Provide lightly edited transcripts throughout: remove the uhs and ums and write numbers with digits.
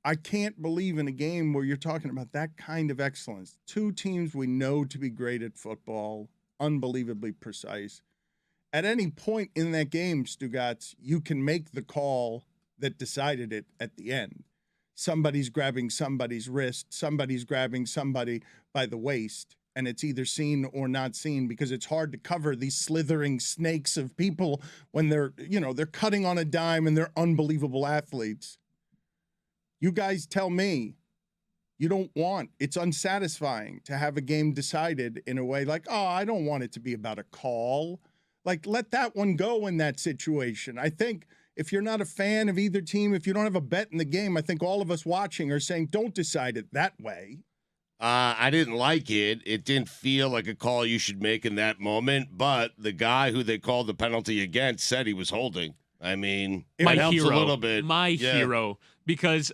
I can't believe in a game where you're talking about that kind of excellence. Two teams we know to be great at football, unbelievably precise. At any point in that game, Stugotz, you can make the call that decided it at the end. Somebody's grabbing somebody's wrist, somebody's grabbing somebody by the waist, and it's either seen or not seen because it's hard to cover these slithering snakes of people when they're cutting on a dime and they're unbelievable athletes. You guys tell me it's unsatisfying to have a game decided in a way like, oh, I don't want it to be about a call. Like, let that one go in that situation. I think if you're not a fan of either team, if you don't have a bet in the game, I think all of us watching are saying, don't decide it that way. I didn't like it. It didn't feel like a call you should make in that moment, but the guy who they called the penalty against said he was holding. I mean, it helps a little bit. My hero, because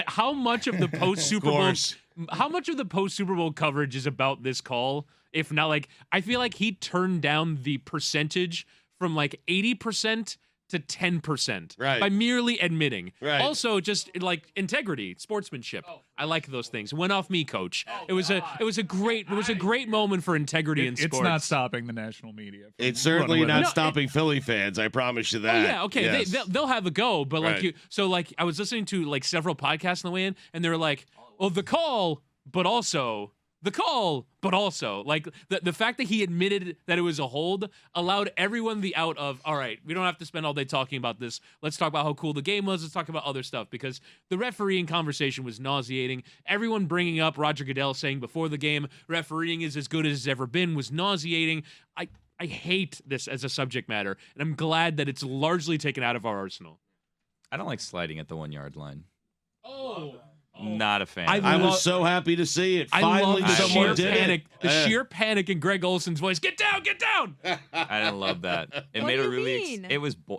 how much of the post-Super Bowl Super Bowl coverage is about this call? If not, like, I feel like he turned down the percentage from like 80% to 10% by merely admitting. Right. Also, just like integrity, sportsmanship. I like those things. Went off me, coach. It was a great moment for integrity in sports. It's not stopping the national media. It's certainly not stopping Philly fans. I promise you that. Oh yeah, okay. Yes. They'll have a go, but I was listening to like several podcasts on the way in, and they were like, "Oh, the call, but also." The call, but also, like, the fact that he admitted that it was a hold allowed everyone the out of, all right, we don't have to spend all day talking about this. Let's talk about how cool the game was. Let's talk about other stuff, because the refereeing conversation was nauseating. Everyone bringing up Roger Goodell saying before the game, refereeing is as good as it's ever been, was nauseating. I hate this as a subject matter, and I'm glad that it's largely taken out of our arsenal. I don't like sliding at the 1 yard line. Oh. Not a fan. I was so happy to see it. Finally, someone did it. The sheer panic in Greg Olson's voice. Get down, get down. I didn't love that. It What made do it you really. mean?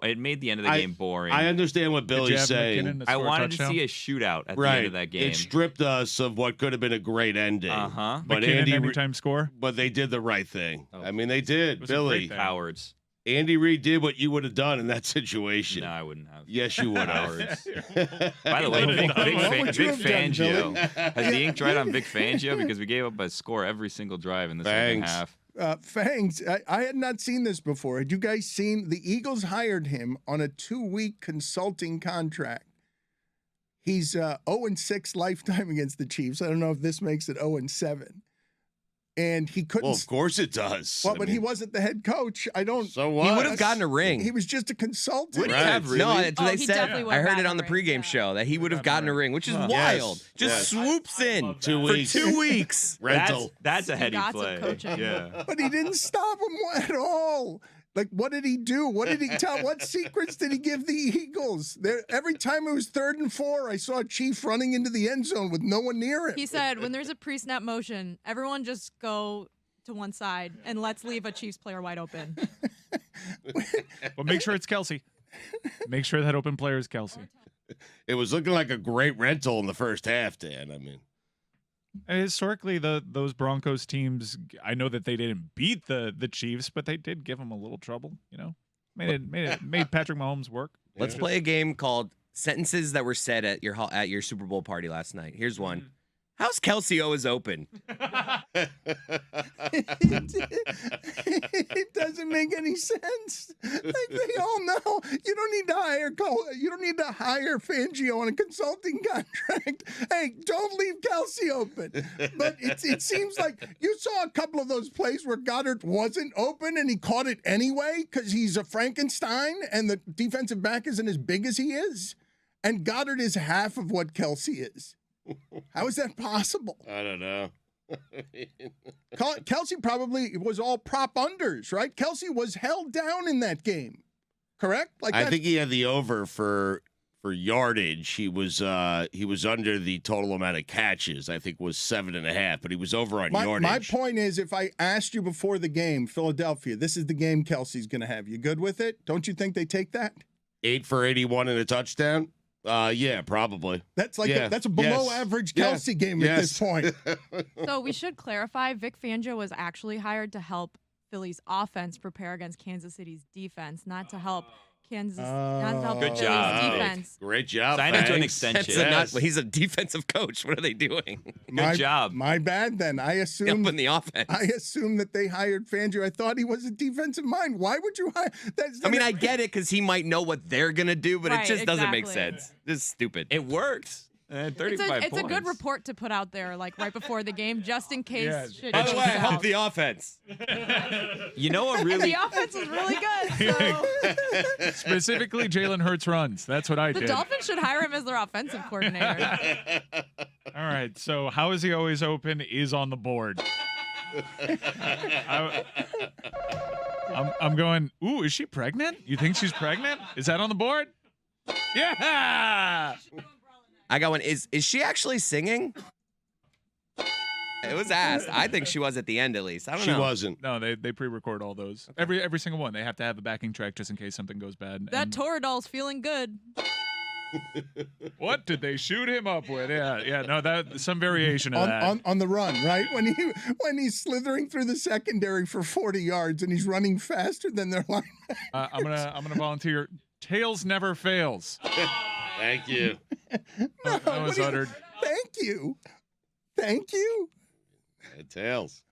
It made the end of the game boring. I understand what Billy's saying. I wanted to see a shootout at the end of that game. It stripped us of what could have been a great ending. But McKinnon anytime score. But they did the right thing. I mean, they did. Billy Cowards. Andy Reid did what you would have done in that situation. No, I wouldn't have. Yes, you would have. By the way, Vic Fangio. Has the ink dried on Vic Fangio? Because we gave up a score every single drive in the second half. Fangs, I had not seen this before. Had you guys seen the Eagles hired him on a 2-week consulting contract? He's 0-6 lifetime against the Chiefs. I don't know if this makes it 0-7. And he couldn't. Well, of course it does. Well, but he wasn't the head coach. I don't. So what? He would have gotten a ring. He was just a consultant. Would he have really? No, that's what they said. I heard it on the ring, pregame show that he would have gotten a ring, which is wild. Just swoops in 2 weeks. for 2 weeks. Rental. That's a heady Stugotz of play. coaching. Yeah. But he didn't stop him at all. Like, what did he do? What did he tell? What secrets did he give the Eagles? Every time it was 3rd and 4, I saw Chief running into the end zone with no one near him. He said, when there's a pre-snap motion, everyone just go to one side and let's leave a Chiefs player wide open. Well, make sure it's Kelsey. Make sure that open player is Kelsey. It was looking like a great rental in the first half, Dan. I mean, historically, those Broncos teams, I know that they didn't beat the Chiefs, but they did give them a little trouble. You know, made Patrick Mahomes work. Let's play a game called Sentences That Were Said at your Super Bowl party last night. Here's one. How's Kelsey always open? It doesn't make any sense. Like, they all know you don't need to hire Fangio on a consulting contract. Hey, don't leave Kelsey open. But it seems like you saw a couple of those plays where Goddard wasn't open and he caught it anyway because he's a Frankenstein and the defensive back isn't as big as he is. And Goddard is half of what Kelsey is. How is that possible? I don't know. Kelsey probably was all prop unders, right? Kelsey was held down in that game, correct? Like I think he had the over for yardage. He was under the total amount of catches. I think was 7.5, but he was over on yardage. My point is, if I asked you before the game, Philadelphia, this is the game Kelsey's going to have. You good with it? Don't you think they take that? 8 for 81 and a touchdown. Yeah, probably. That's like that's a below average Kelsey game at this point. So we should clarify, Vic Fangio was actually hired to help Philly's offense prepare against Kansas City's defense, not to help Kansas. Not help Good Philly's job. defense. Great job. Sign him to an Fangs. extension. He's a defensive coach. What are they doing? Good job. My bad then. I assumed Helping the offense. I assumed that they hired Fangio. I thought he was a defensive mind. Why would you hire? I get it because he might know what they're gonna do, but Right, it just doesn't make exactly. sense. This is stupid. It works. 35 It's a good points. report to put out there, like right before the game, just in case. Yeah. shit By the goes way, help south. the offense. You know what really? The offense was really good. So Specifically, Jalen Hurts runs. That's what I the did. Dolphins should hire him as their offensive coordinator. All right. So how is he always open is on the board. I'm going, ooh, is she pregnant? You think she's pregnant? Is that on the board? Yeah. I got one. Is she actually singing? It was asked. I think she was at the end at least. I don't She know. wasn't. No, they pre-record all those. Every single one. They have to have a backing track just in case something goes bad. That And Toradol's feeling good. what did they shoot him up with? Yeah. No, that some variation of that. on the run, right? When he's slithering through the secondary for 40 yards and he's running faster than their line. I'm gonna volunteer. Tails never fails. Thank you. That was uttered. Thank you. Thank you. Tails.